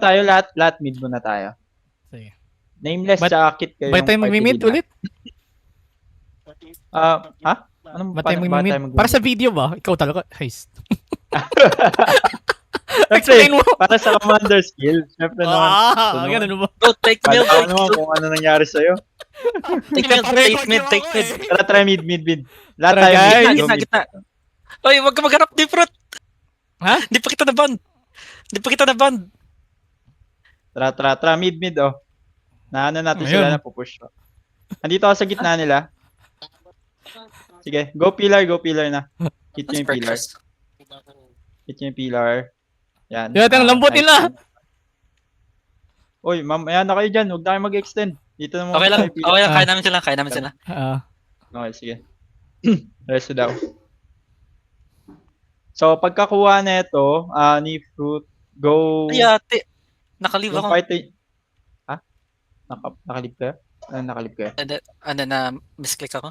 tayo lahat mid muna tayo. Sige. Nameless tsaka Kit kayo Ba't tayo yung party mag-mid lead na. ulit? Ha? Anong Ba't tayo bakit mag-mid? tayo Para sa video ba? Ikaw talaga. Heist. Siyempre, Explain mo. para sa commander skill. Siyempre naman. Ganun ba? Go, take mid, Kala take naman mid. kung ano nangyari sa'yo. Take mid, take mid, take mid. Tara, try mid. Lahat Tara, tayo guys. mid. Go Gitna, mid. gitna. Oy, wag ka magharap, Diprat. Ha? Di pa kita na-ban. Tara. Mid, oh. Naano natin Ayun. sila na pupush. Andito ako sa gitna nila. Sige, go pillar na. Hit nyo That's yung pillar. breakfast. Hit nyo yung pillar. Yan. Yan, ang lambot nice. nila. Uy, mamaya na kayo dyan. Huwag na kayo mag-extend. Dito na Okay lang, tayo pillar. okay lang. Kaya namin sila. Okay, sige. Rest daw. So, pagkakuha na ito, ni fruit, go... Ay, ate. Nakalive Yung ako. party... Ha? Nakalib ka? Nakalib ka? Ano na, misclick ako.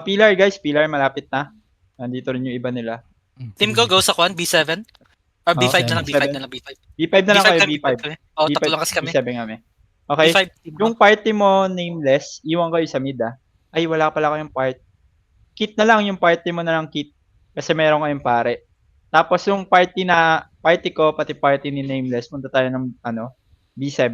Pillar guys, pillar malapit na. Nandito rin yung iba nila. Team go sa kwan, B7. Or B5 na lang, B5 na lang, B5. B5 na lang kayo, kami, B5. Oo, B5, tatlo lang kasi kami. B7 kami. Okay, B5, yung party mo nameless, iwan kayo sa mid Ay, wala pala kayong part. Kit na lang, yung party mo na lang kit. Kasi meron kayong pare. Tapos yung party ko, pati party ni nameless, punta tayo ng, B7.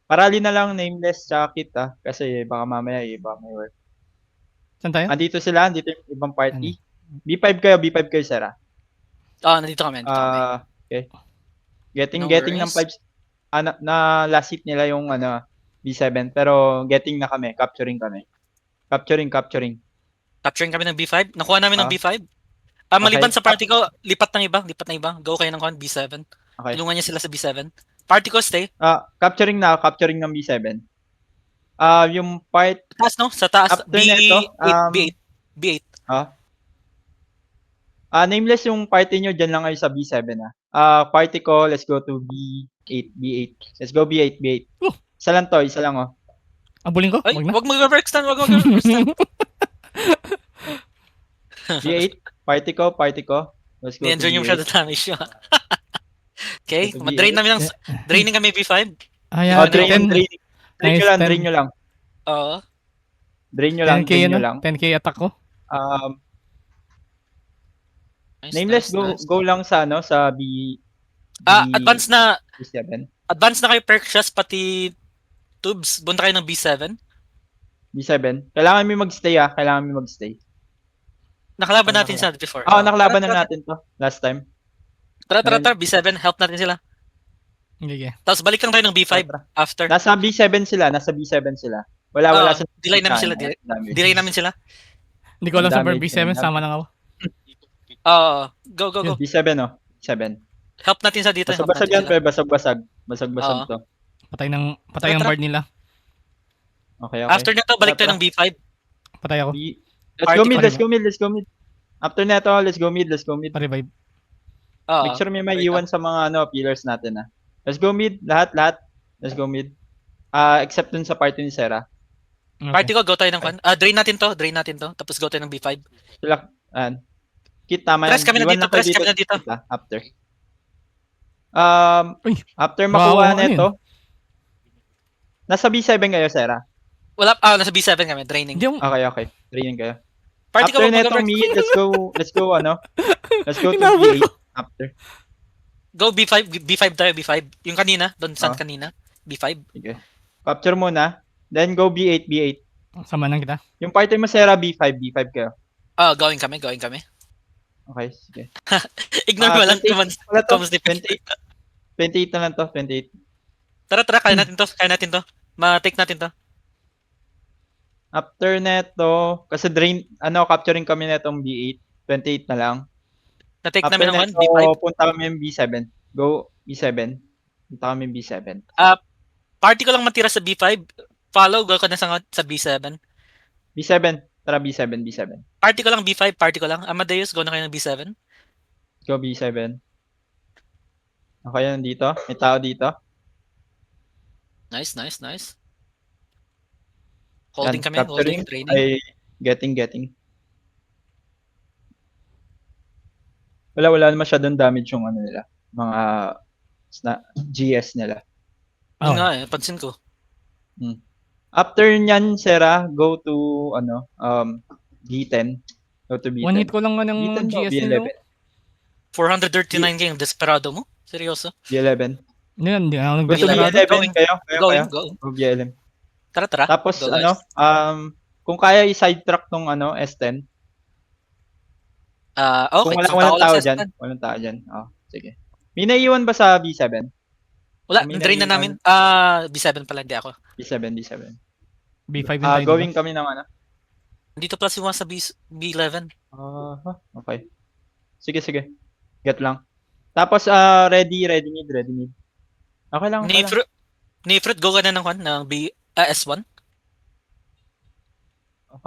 Parali na lang nameless tsaka kit kasi baka mamaya iba may work. Saan tayo? Andito sila, andito yung ibang party. B5 kayo, Sarah. nandito kami. Okay. Getting worries. ng 5 na last hit nila yung B7 pero getting na kami, capturing kami. Capturing. Capturing kami ng B5. Nakuha namin ng B5. Okay. Maliban sa party ko, lipat na iba. Go kayo ng B7. Okay. Tulungan niya sila sa B7. Party ko, stay. Capturing ng B7. Yung part Taas, no? Sa taas. after B8. nito, B8. Nameless yung party nyo, dyan lang kayo sa B7 party ko, let's go to B8. Let's go B8. Isa lang Abulin ko? Ay, Wag na. wag mag-overextend. B8, party ko. Let's go to Ni-enjoy niyo B8. masyado damage nyo. Okay, Ito, draining kami B5. Ayan, Drain nyo lang. Oo. Drain nyo lang. 10k attack ko. Nameless, go lang sa B. Advance na B7. Advance na kayo Perkshas, pati Tubes. Bunta kayo ng B7. B7. Kailangan may magstay. Nakalaban natin sa before. Nakalaban na natin to last time. Tara, B7. Help natin sila. Okay. Tapos balik lang tayo ng B5 after. Nasa B7 sila. Wala sa delay namin sila. Hindi ko alam sa B7, sama lang ako. Go. B7 7. Help natin sa dito. Basag yan, pre. Basag to. Patay ng bard nila. Okay. After nito, balik tayo ng B5. Patay ako. Let's go mid. After nito, let's go mid. Pa-revive. Make sure may iwan sa mga pillars natin Let's go mid, lahat. Let's go mid. Except dun sa party ni Sarah. Okay. Party ko, go tayo ng kwan. Drain natin to. Tapos go tayo ng B5. Sila, Kit, tama Press kami na dito. After. After makuha nito, nasa B7 kayo, Sarah? Wala, nasa B7 kami, draining. Okay. Draining kayo. Party After ko, neto mid, let's go to B8 after. Go B5 tayo, B5. Yung kanina, doon saan kanina? B5. Sige. Capture muna, then go B8. Sama lang kita. Yung party mo, Sarah, B5 kayo. Going kami. Okay, sige. Ignore mo lang. 28 na lang to, 28. Tara, kaya natin to. Ma-take natin to. After neto, kasi capturing kami netong B8, 28 na lang. Na-take namin ng B5. 1, B5. Punta kami yung B7. Go B7. Punta kami yung B7. Party ko lang matira sa B5. Follow, go ka na sa B7. B7. Tara, B7. Party ko lang B5, Amadeus, go na kayo ng B7. Go B7. Okay, nandito. May tao dito. Nice. Holding kami, training. 'Training. Ay, getting. wala masyadong damage yung ano nila, mga GS nila. Yun Okay. nga pansin ko. After nyan, Sera, go to B10. Go to B10. One hit ko lang nga ng B10 ba o GS nila. B11? 439 yung desperado mo? Seryoso? B11. Hindi ako Gusto mo Desperado? B11? Going. Kayo? Going. O B11. Tara. Tapos Go, ano, guys. kung kaya i-sidetrack tong S10. Okay. Kung Isang walang lang tao sa dyan. S10. Walang tao dyan. Oh, sige. May naiiwan ba sa B7? Wala, May drain na naiiwan. namin. B7 pala, hindi ako. B7. B5 yung tayo, Going diba? kami ng ano. Dito plus yung sa B11. Okay. Sige. Get lang. Tapos, ready mid. Okay lang. Ni-fruit, go ka na ng S1.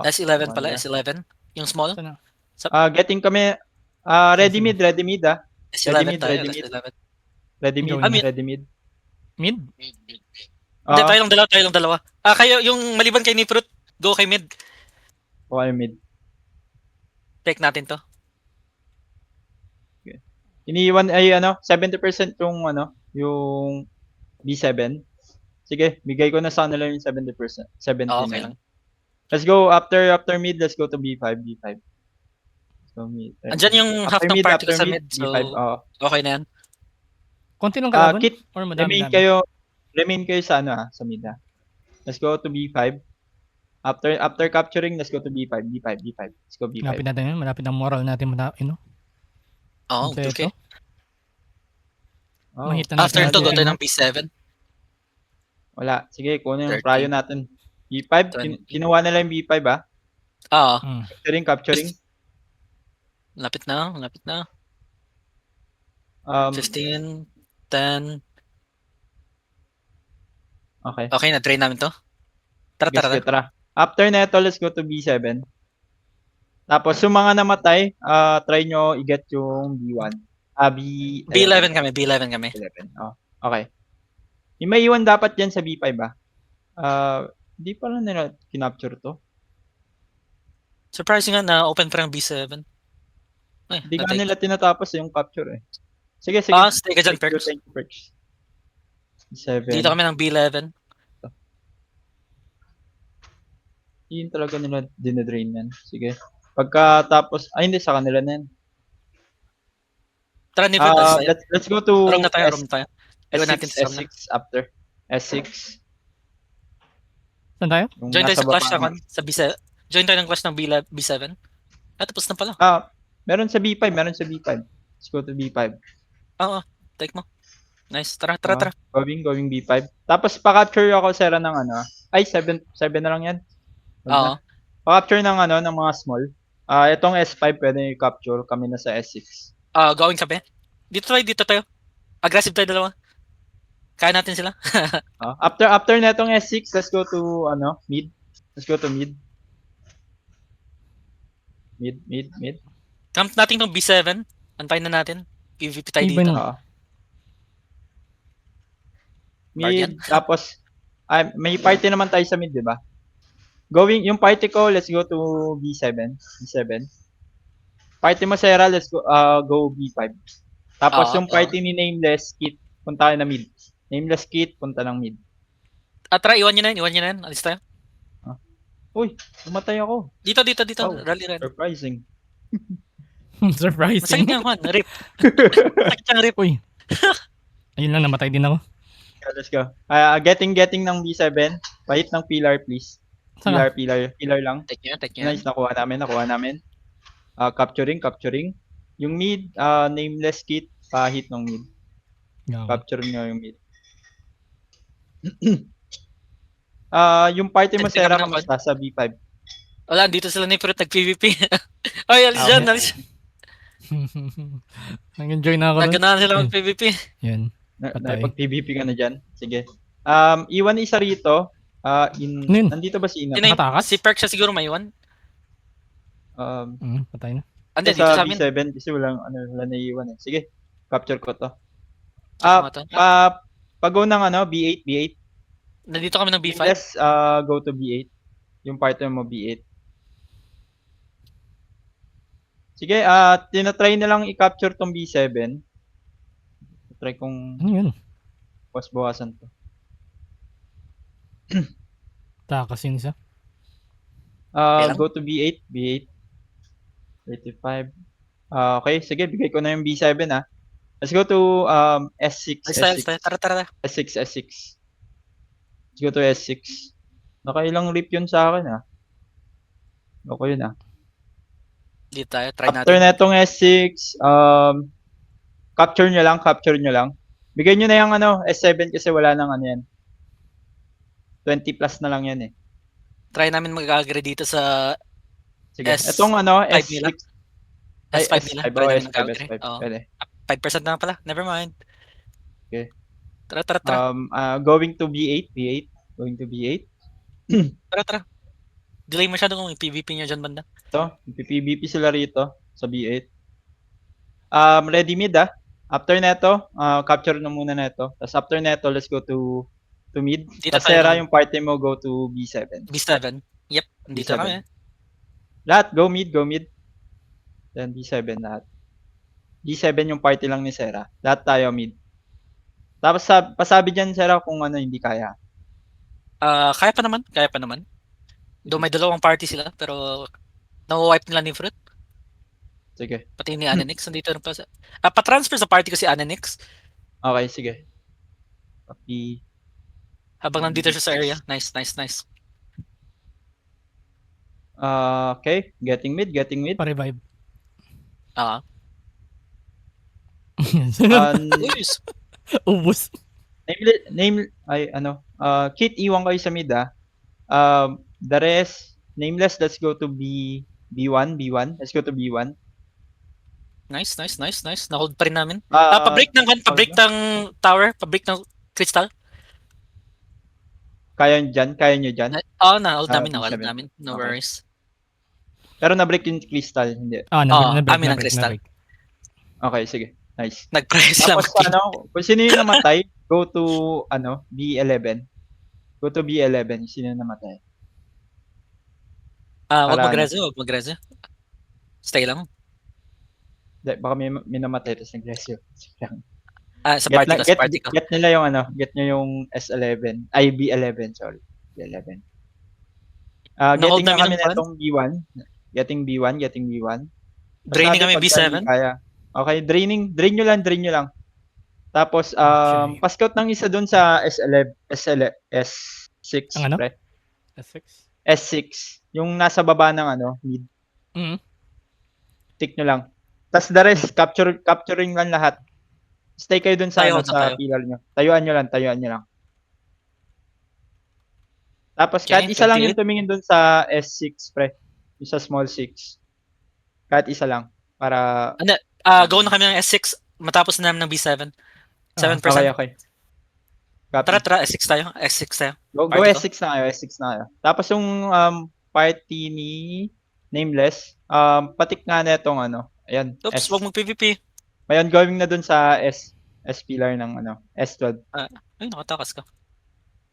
S11 pala, S11. Yung small. Sana. Getting kami, ready mid. S11 mid, tayo, ready mid. S11. Ready mid, Going. ready mid. Mid? Hindi, tayo lang dalawa. Kayo, yung maliban kay ni-fruit, go kay mid. Okay, mid. Take natin to. Iniiwan ay 70% yung B7. Sige, bigay ko na sa kanila yung 70%. 70 Okay na lang. yun. Let's go after mid, let's go to B5. So mid. Andyan yung half ng party ko sa mid, so B5. okay na yan. Konti lang kalaban? Kit, Or madami? remain kayo sa sa mid. Let's go to B5. After capturing, let's go to B5. Let's go B5. Malapit natin yun. Malapit ang moral natin. Oo, Kompleto. okay. Oh, Mahit na After natin to, go natin. tayo ng B7. wala. Sige, kunin yung 30. prayo natin. B5, 20. kinuha nila yung B5 Mm. Capturing. Lapit na. 15, 10. Okay. Okay, na-drain namin to. Tara. After neto, let's go to B7. Tapos yung mga namatay, try nyo i-get yung B1. B11 kami. 11. Okay. Yung may iwan dapat yan sa B5 Hindi pa lang nila kinapture to. Surprising nga na open pa yung B7. Ay, Hindi nga na-take. nila tinatapos yung capture Sige. Stay ka dyan, Perks. Thank you, Perks. B7. Dito kami ng B11. Yun talaga nila dinadrain yan. Sige. Pagkatapos, hindi sa kanila na yan. Tara, ni-fruit tayo. Let's go to Room na tayo. Iwan natin sa S6 after. S6. Saan tayo? Yung Join tayo nasa sa clash baba. sa B7. Join tayo ng clash ng B7. Tapos na pala. Meron sa B5. Let's go to B5. Oo, take mo. Nice. Tara. Going B5. Tapos pa-capture ako Sera ng 7 na lang yan. Oo. Pa-capture ng ng mga small. Itong S5 pwede i-capture kami na sa S6. Going kami. Dito tayo. Aggressive tayo dalawa. Kaya natin sila. After netong S6, let's go to mid. Let's go to mid. Mid. Camp natin tong B7. Antayin na natin. PvP tayo Iba dito. na. Guardian. Mid, tapos may party naman tayo sa mid, di ba? Yung party ko, let's go to B7. Party mo, Sarah, let's go B5. Tapos yung party ni Nameless, Kit, punta tayo na mid. Nameless Kit, punta ng mid. Tara, iwan nyo na yan. Alis tayo. Uy, umatay ako. Dito. Oh. Rally. Surprising. Surprising. Masakit nga, Juan. Rip. Masakit siyang rip. Uy. Ayun lang, namatay din ako. Let's go. Getting ng B7. Pahit ng pillar, please. Saan ka? Pillar lang. Take nyo. Nice, nakuha namin. Capturing. Yung mid, Nameless Kit, pahit ng mid. Gawa. Capture nyo yung mid. Yung party mo, Teka Sarah, naman. kamusta sa B5? Wala, dito sila ni Fruit nag-PvP. Ay, alis dyan. Nag-enjoy na ako. Naganahan sila mag-PvP. Yan. Patay. Pag-PvP ka na dyan. Sige. Iwan isa rito. Nin? Nandito ba si Ina? Nakatakas? Si Perk siya siguro may iwan. Patay na. Andi, dito sa sa amin. B7 kasi wala naiiwan Sige. Capture ko to. Mga to. Pag-go ng B8. Nandito kami ng B5. Yes, go to B8. Yung partner mo B8. Sige, tinatry na lang i-capture tong B7. Try kong Ano yun? bawasan to. Takas yun isa. Okay lang. Go to B8, B8. 35. Okay, sige, bigay ko na yung B7 Let's go to S6, Style, S6, tara. S6, S6. Let's go to S6. Nakailang rip yun sa akin Okay yun Dito tayo, try After natin. netong S6, capture nyo lang. Bigay nyo na yung S7 kasi wala nang yan. 20 plus na lang yan Try namin mag-agree dito sa Sige. S5 Itong S6. nila. Ay, S5 nila. S5. Try namin S5, mag-agree. S5. Oo. Pwede. 5% na pala. Never mind. Okay. Tara. Going to B8, B8. Going to B8. Tara. Delay masyado kung PvP nyo dyan banda. Ito, PvP sila rito sa B8. Ready mid After neto, capture na muna neto. Tapos after neto, let's go to mid. Dito Tapos tayo Sera naman. yung party mo, go to B7. B7. Yep, dito B7. kami. Lahat, go mid. Then B7 lahat. B7 yung party lang ni Sera. Lahat tayo mid. Tapos pasabi dyan, Sera, kung hindi kaya. Kaya pa naman. Though may dalawang party sila, pero na-wipe nila ni Fruit. Sige. Pati ni Ananix, nandito rin pa sa... pa-transfer sa party ko si Ananix. Okay, sige. Copy. Habang nandito siya sa area. Nice. Okay, getting mid. Pa-revive. Yes. Ubus. Kit, iwan kayo sa mid the rest, nameless, let's go to B1. Let's go to B1. Nice. Na-hold pa rin namin. Ah, Pa-break ng tower, pa-break ng crystal. Kaya nyo dyan. Na-hold namin, B7. na-hold namin. No Okay. worries. Pero na-break yung crystal, hindi. Na-break. amin ang crystal. Okay, sige. Nice. Nag-price lang. Tapos kung sino yung namatay, go to B11. Go to B11, sino yung namatay. Wag Para mag-rezo. Stay lang. Baka may namatay tapos nag-rescue. Sa party ko. Get nila yung get nyo yung S11. Ay, B11, sorry. B11. Na-hold Getting na namin kami ng pan? netong B1. Getting B1. Draining kami B7. Kaya. Okay, drain nyo lang. Tapos, Okay. pascout ng isa dun sa S6, Ang ano? pre. S6. S6. Yung nasa baba ng mid. Tick nyo lang. Tapos the rest, capturing lang lahat. Stay kayo dun sa, Tayo. sa pillar nyo. Tayuan nyo lang. Tapos Okay, kahit isa lang 28. yung tumingin dun sa S6, pre. Yung sa small 6. Kahit isa lang. Para... Go na kami ng S6 matapos na namin ng B7. 7%. Okay. Copy. Tara, S6 tayo. Go Party ko? S6 na kayo. Tapos yung party ni Nameless, patik nga na itong ayan. Oops, wag mag-PvP. May ongoing na dun sa S pillar ng S12. Ay, nakatakas ka.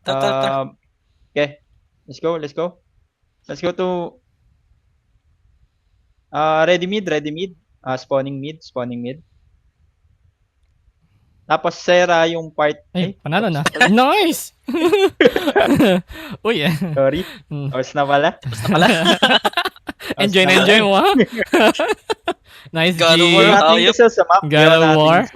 Tara. Okay. Let's go. Let's go to ready mid. Spawning mid. Tapos Sera yung part. Ay, panalo na. Nice! Uy, Sorry. Tapos na pala. Enjoy mo, ha? Nice, God of G. War. Natin Ayop. sa map. God of War.